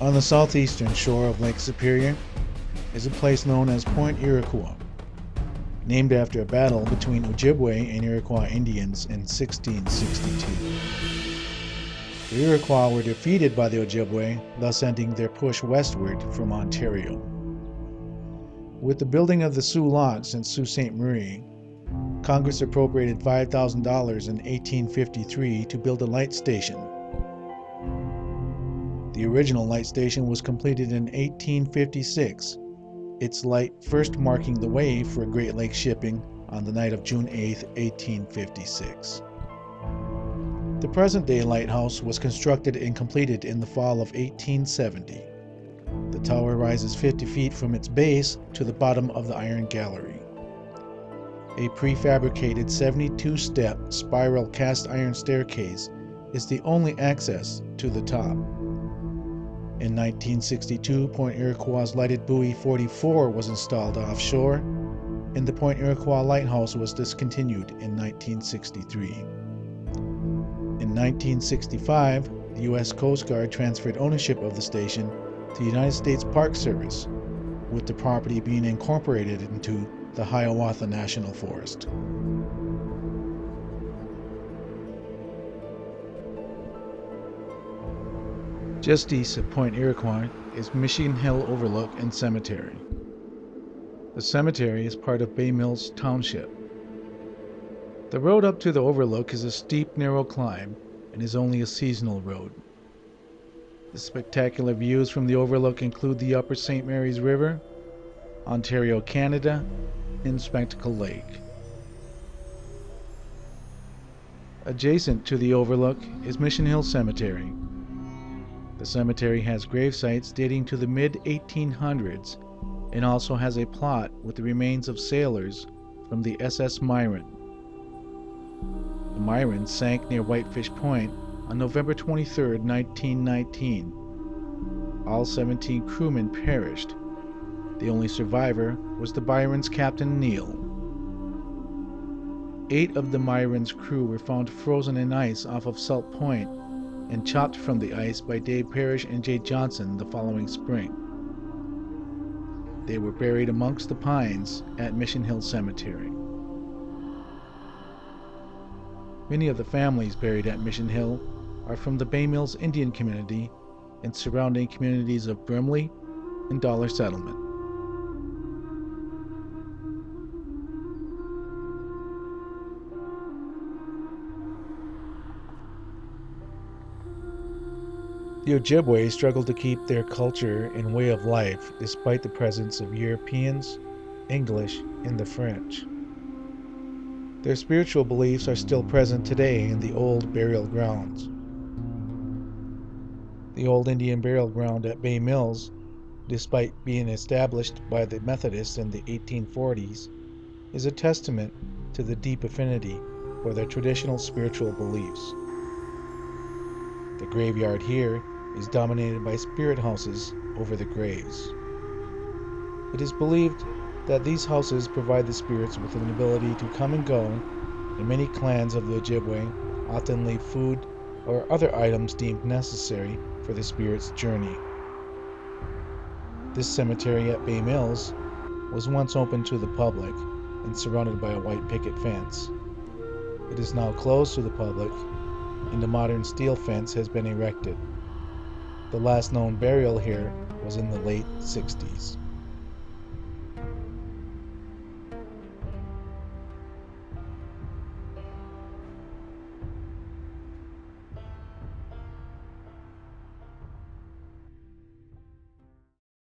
On the southeastern shore of Lake Superior is a place known as Point Iroquois, named after a battle between Ojibwe and Iroquois Indians in 1662. The Iroquois were defeated by the Ojibwe, thus ending their push westward from Ontario. With the building of the Sault Locks in Sault Ste. Marie, Congress appropriated $5,000 in 1853 to build a light station. The original light station was completed in 1856, its light first marking the way for Great Lakes shipping on the night of June 8, 1856. The present-day lighthouse was constructed and completed in the fall of 1870. The tower rises 50 feet from its base to the bottom of the iron gallery. A prefabricated 72-step spiral cast iron staircase is the only access to the top. In 1962, Point Iroquois' lighted buoy 44 was installed offshore, and the Point Iroquois Lighthouse was discontinued in 1963. In 1965, the U.S. Coast Guard transferred ownership of the station to the United States Park Service, with the property being incorporated into the Hiawatha National Forest. Just east of Point Iroquois is Michigan Hill Overlook and Cemetery. The cemetery is part of Bay Mills Township. The road up to the overlook is a steep, narrow climb and is only a seasonal road. The spectacular views from the overlook include the Upper St. Mary's River, Ontario, Canada, and Spectacle Lake. Adjacent to the overlook is Mission Hill Cemetery. The cemetery has grave sites dating to the mid-1800s and also has a plot with the remains of sailors from the SS Myron. The Myron sank near Whitefish Point on November 23, 1919. All 17 crewmen perished. The only survivor was the Byron's Captain Neal. 8 of the Myron's crew were found frozen in ice off of Salt Point and chopped from the ice by Dave Parrish and Jay Johnson the following spring. They were buried amongst the pines at Mission Hill Cemetery. Many of the families buried at Mission Hill are from the Bay Mills Indian community and surrounding communities of Brimley and Dollar Settlement. The Ojibwe struggled to keep their culture and way of life despite the presence of Europeans, English, and the French. Their spiritual beliefs are still present today in the old burial grounds. The old Indian burial ground at Bay Mills, despite being established by the Methodists in the 1840s, is a testament to the deep affinity for their traditional spiritual beliefs. The graveyard here is dominated by spirit houses over the graves. It is believed that these houses provide the spirits with an ability to come and go, and many clans of the Ojibwe often leave food or other items deemed necessary for the spirit's journey. This cemetery at Bay Mills was once open to the public and surrounded by a white picket fence. It is now closed to the public, and a modern steel fence has been erected. The last known burial here was in the late 60s.